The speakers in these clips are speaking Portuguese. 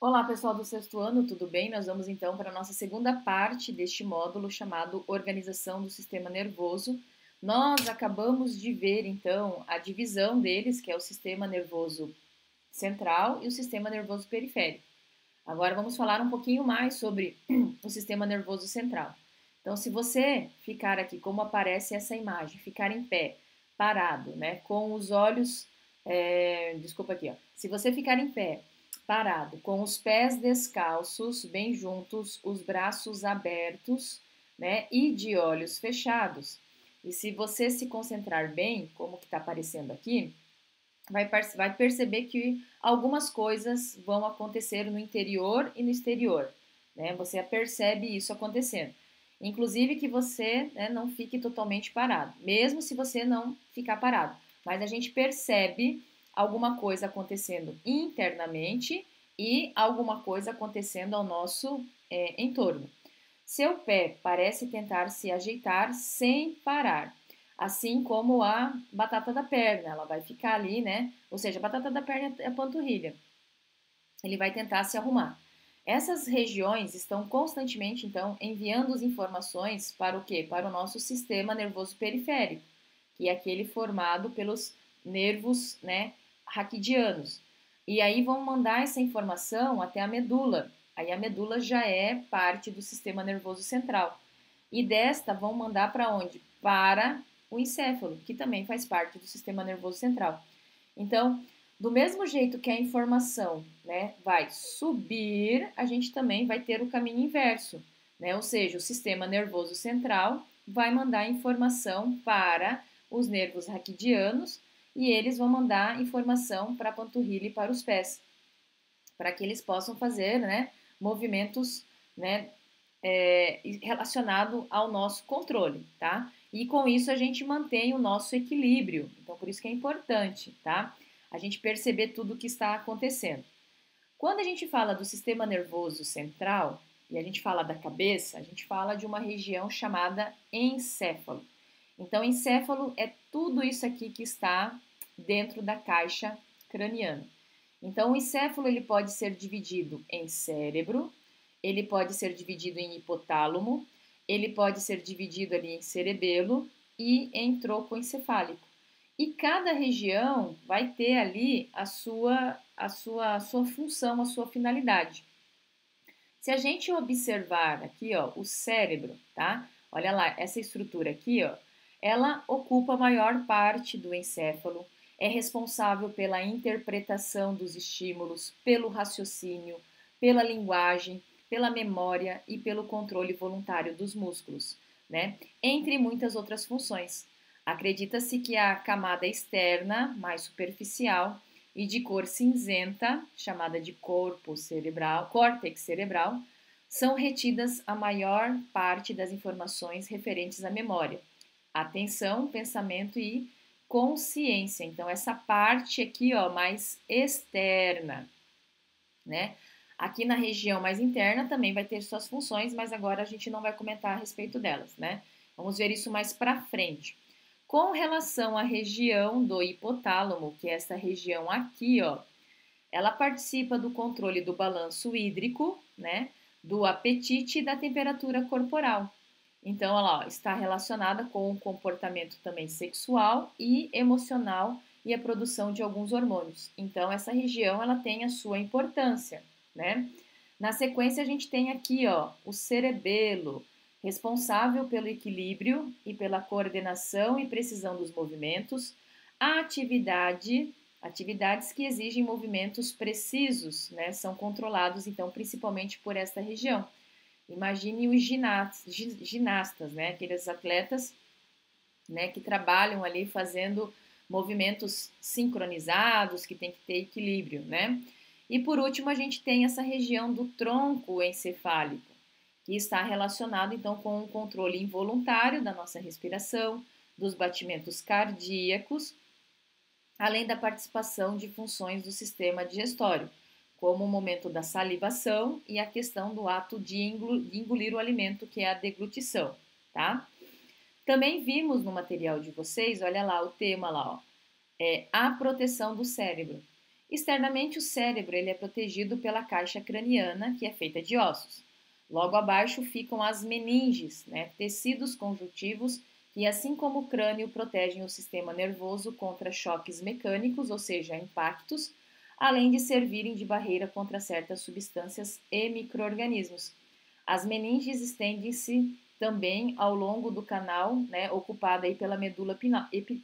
Olá, pessoal do sexto ano, tudo bem? Nós vamos então para a nossa segunda parte deste módulo chamado Organização do Sistema Nervoso. Nós acabamos de ver então a divisão deles, que é o sistema nervoso central e o sistema nervoso periférico. Agora vamos falar um pouquinho mais sobre o sistema nervoso central. Então, se você ficar aqui, como aparece essa imagem, ficar em pé, parado, né, com os olhos, desculpa aqui, ó. Se você ficar em pé, parado, com os pés descalços, bem juntos, os braços abertos, né, e de olhos fechados. E se você se concentrar bem, como que está aparecendo aqui, vai perceber que algumas coisas vão acontecer no interior e no exterior, né? Você percebe isso acontecendo. Inclusive que você, né, não fique totalmente parado, mesmo se você não ficar parado. Mas a gente percebe alguma coisa acontecendo internamente e alguma coisa acontecendo ao nosso entorno. Seu pé parece tentar se ajeitar sem parar, assim como a batata da perna, ela vai ficar ali, né? Ou seja, a batata da perna é a panturrilha. Ele vai tentar se arrumar. Essas regiões estão constantemente, então, enviando as informações para o quê? Para o nosso sistema nervoso periférico, que é aquele formado pelos nervos, né, raquidianos. E aí vão mandar essa informação até a medula. Aí a medula já é parte do sistema nervoso central. E desta vão mandar para onde? Para o encéfalo, que também faz parte do sistema nervoso central. Então, do mesmo jeito que a informação, né, vai subir, a gente também vai ter o caminho inverso, né? Ou seja, o sistema nervoso central vai mandar informação para os nervos raquidianos e eles vão mandar informação para a panturrilha e para os pés, para que eles possam fazer, né, movimentos, né, relacionado ao nosso controle, tá? E com isso a gente mantém o nosso equilíbrio. Então, por isso que é importante, tá? A gente perceber tudo o que está acontecendo. Quando a gente fala do sistema nervoso central e a gente fala da cabeça, a gente fala de uma região chamada encéfalo. Então, encéfalo é tudo isso aqui que está dentro da caixa craniana. Então, o encéfalo ele pode ser dividido em cérebro, ele pode ser dividido em hipotálamo, ele pode ser dividido ali em cerebelo e em tronco encefálico. E cada região vai ter ali a sua função, a sua finalidade. Se a gente observar aqui, ó, o cérebro, tá? Olha lá, essa estrutura aqui, ó, ela ocupa a maior parte do encéfalo, é responsável pela interpretação dos estímulos, pelo raciocínio, pela linguagem, pela memória e pelo controle voluntário dos músculos, né? Entre muitas outras funções. Acredita-se que a camada externa, mais superficial, e de cor cinzenta, chamada de corpo cerebral, córtex cerebral, são retidas a maior parte das informações referentes à memória, atenção, pensamento e consciência. Então, essa parte aqui, ó, mais externa, né? Aqui na região mais interna também vai ter suas funções, mas agora a gente não vai comentar a respeito delas, né? Vamos ver isso mais para frente. Com relação à região do hipotálamo, que é essa região aqui, ó, ela participa do controle do balanço hídrico, né, do apetite e da temperatura corporal. Então, ela ó, está relacionada com o comportamento também sexual e emocional e a produção de alguns hormônios. Então, essa região ela tem a sua importância, né? Na sequência, a gente tem aqui, ó, o cerebelo, responsável pelo equilíbrio e pela coordenação e precisão dos movimentos, a atividades que exigem movimentos precisos, né, são controlados então principalmente por esta região. Imagine os ginastas, né, aqueles atletas, né, que trabalham ali fazendo movimentos sincronizados, que tem que ter equilíbrio, né? E por último, a gente tem essa região do tronco encefálico, que está relacionado então com o controle involuntário da nossa respiração, dos batimentos cardíacos, além da participação de funções do sistema digestório, como o momento da salivação e a questão do ato de engolir o alimento, que é a deglutição, tá? Também vimos no material de vocês, olha lá o tema lá, ó, é a proteção do cérebro. Externamente, o cérebro ele é protegido pela caixa craniana, que é feita de ossos. Logo abaixo ficam as meninges, né, tecidos conjuntivos que, assim como o crânio, protegem o sistema nervoso contra choques mecânicos, ou seja, impactos, além de servirem de barreira contra certas substâncias e micro-organismos. As meninges estendem-se também ao longo do canal, né, ocupado aí pela medula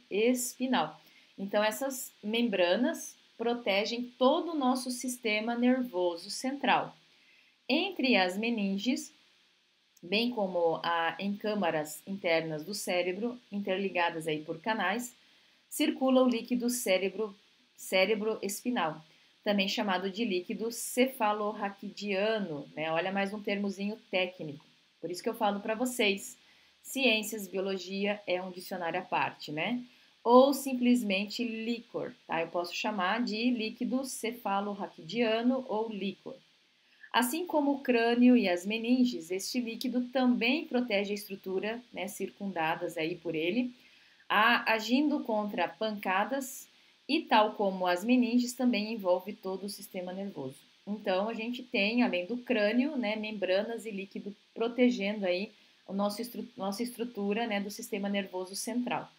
espinal. Então, essas membranas protegem todo o nosso sistema nervoso central. Entre as meninges, bem como em câmaras internas do cérebro, interligadas aí por canais, circula o líquido cérebro-espinal, também chamado de líquido cefalorraquidiano, né? Olha mais um termozinho técnico. Por isso que eu falo para vocês, ciências, biologia é um dicionário à parte, né? Ou simplesmente líquor, tá? Eu posso chamar de líquido cefalorraquidiano ou líquor. Assim como o crânio e as meninges, este líquido também protege a estrutura, né, circundadas aí por ele, agindo contra pancadas e, tal como as meninges, também envolve todo o sistema nervoso. Então, a gente tem, além do crânio, né, membranas e líquido protegendo aí a nossa estrutura, né, do sistema nervoso central.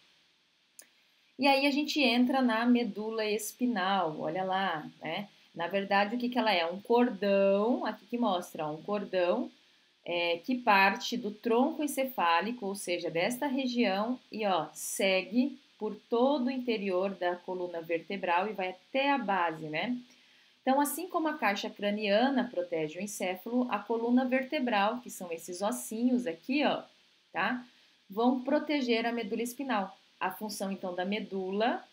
E aí a gente entra na medula espinal, olha lá, né? Na verdade, o que ela é? Um cordão, aqui que mostra, um cordão que parte do tronco encefálico, ou seja, desta região, e ó, segue por todo o interior da coluna vertebral e vai até a base, né? Então, assim como a caixa craniana protege o encéfalo, a coluna vertebral, que são esses ossinhos aqui, ó, tá? Vão proteger a medula espinal. A função, então, da medula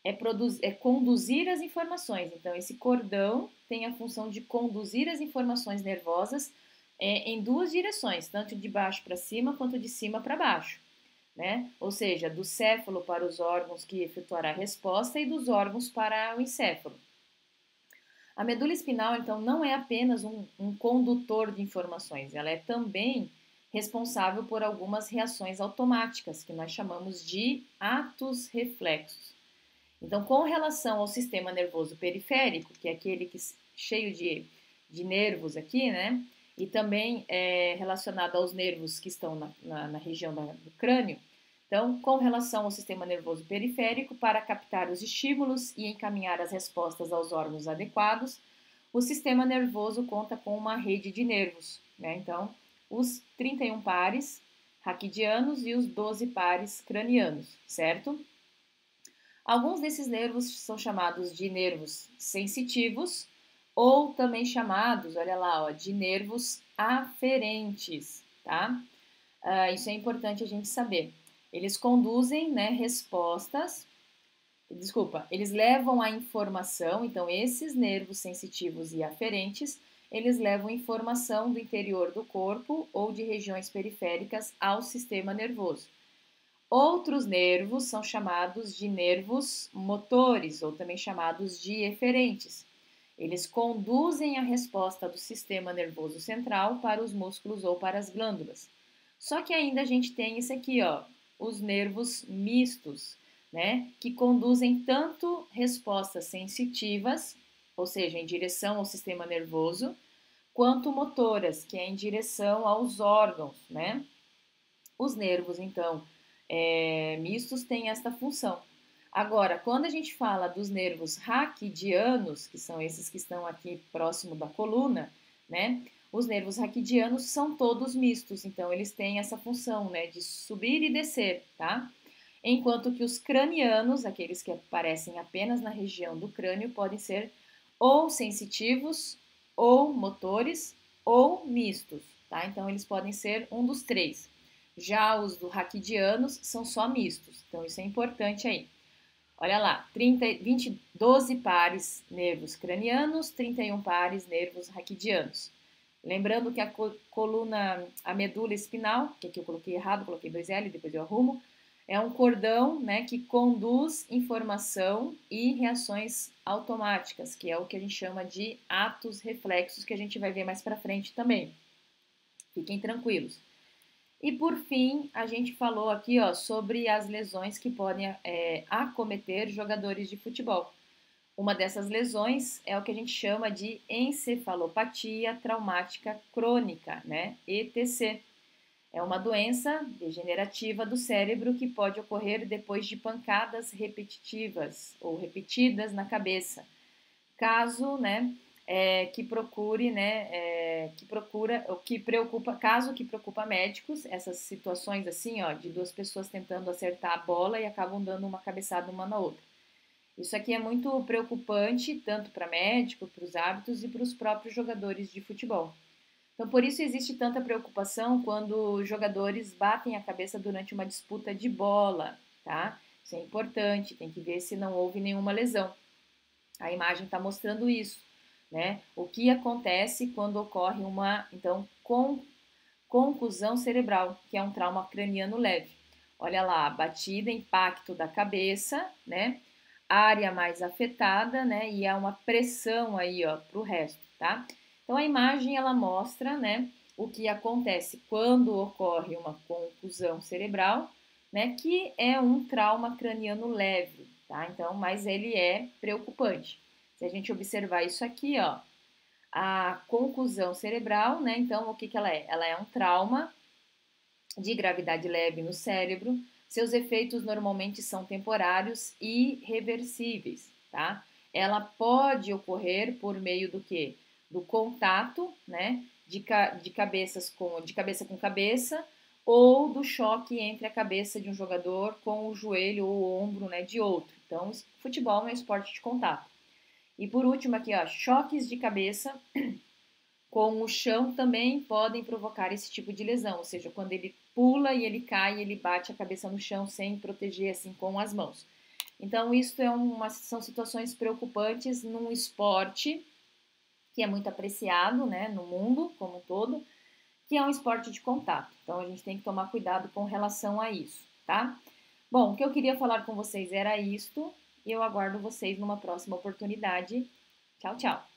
é conduzir as informações. Então, esse cordão tem a função de conduzir as informações nervosas em duas direções, tanto de baixo para cima quanto de cima para baixo, né? Ou seja, do céfalo para os órgãos que efetuará a resposta e dos órgãos para o encéfalo. A medula espinal, então, não é apenas um condutor de informações, ela é também responsável por algumas reações automáticas, que nós chamamos de atos reflexos. Então, com relação ao sistema nervoso periférico, que é aquele que cheio de nervos aqui, né? E também relacionado aos nervos que estão na região do crânio. Então, com relação ao sistema nervoso periférico, para captar os estímulos e encaminhar as respostas aos órgãos adequados, o sistema nervoso conta com uma rede de nervos, né? Então, os 31 pares raquidianos e os 12 pares cranianos, certo? Alguns desses nervos são chamados de nervos sensitivos ou também chamados, olha lá, ó, de nervos aferentes, tá? Isso é importante a gente saber. Eles conduzem, né, eles levam a informação, então esses nervos sensitivos e aferentes, eles levam informação do interior do corpo ou de regiões periféricas ao sistema nervoso. Outros nervos são chamados de nervos motores, ou também chamados de eferentes. Eles conduzem a resposta do sistema nervoso central para os músculos ou para as glândulas. Só que ainda a gente tem esse aqui, ó, os nervos mistos, né, que conduzem tanto respostas sensitivas, ou seja, em direção ao sistema nervoso, quanto motoras, que é em direção aos órgãos, né? Os nervos, então, mistos têm esta função. Agora, quando a gente fala dos nervos raquidianos, que são esses que estão aqui próximo da coluna, né? Os nervos raquidianos são todos mistos, então eles têm essa função, né, de subir e descer, tá? Enquanto que os cranianos, aqueles que aparecem apenas na região do crânio, podem ser ou sensitivos, ou motores, ou mistos, tá? Então eles podem ser um dos três. Já os do raquidianos são só mistos, então isso é importante aí. Olha lá, 12 pares nervos cranianos, 31 pares nervos raquidianos. Lembrando que a medula espinal, que aqui eu coloquei errado, coloquei 2L, depois eu arrumo, é um cordão, né, que conduz informação e reações automáticas, que é o que a gente chama de atos reflexos, que a gente vai ver mais para frente também. Fiquem tranquilos. E por fim, a gente falou aqui, ó, sobre as lesões que podem acometer jogadores de futebol. Uma dessas lesões é o que a gente chama de encefalopatia traumática crônica, né? ETC. É uma doença degenerativa do cérebro que pode ocorrer depois de pancadas repetitivas ou repetidas na cabeça. Caso, né, que procure, né, caso que preocupa médicos, essas situações assim, ó, de duas pessoas tentando acertar a bola e acabam dando uma cabeçada uma na outra. Isso aqui é muito preocupante, tanto para médico, para os árbitros e para os próprios jogadores de futebol. Então, por isso existe tanta preocupação quando jogadores batem a cabeça durante uma disputa de bola, tá? Isso é importante, tem que ver se não houve nenhuma lesão. A imagem está mostrando isso, né? O que acontece quando ocorre uma, então, concussão cerebral, que é um trauma craniano leve. Olha lá, batida, impacto da cabeça, né? Área mais afetada, né? E há uma pressão aí, ó, para o resto, tá? Então a imagem ela mostra, né? O que acontece quando ocorre uma concussão cerebral, né? Que é um trauma craniano leve, tá? Então, mas ele é preocupante. Se a gente observar isso aqui, ó, a concussão cerebral, né? Então, o que ela é? Ela é um trauma de gravidade leve no cérebro. Seus efeitos normalmente são temporários e reversíveis, tá? Ela pode ocorrer por meio do quê? Do contato, né? De cabeça com cabeça, ou do choque entre a cabeça de um jogador com o joelho ou o ombro, né, de outro. Então, futebol é um esporte de contato. E por último aqui, ó, choques de cabeça com o chão também podem provocar esse tipo de lesão, ou seja, quando ele pula e ele cai, ele bate a cabeça no chão sem proteger assim com as mãos. Então, isso são situações preocupantes num esporte que é muito apreciado, né, no mundo como um todo, que é um esporte de contato. Então, a gente tem que tomar cuidado com relação a isso, tá? Bom, o que eu queria falar com vocês era isto e eu aguardo vocês numa próxima oportunidade. Tchau, tchau!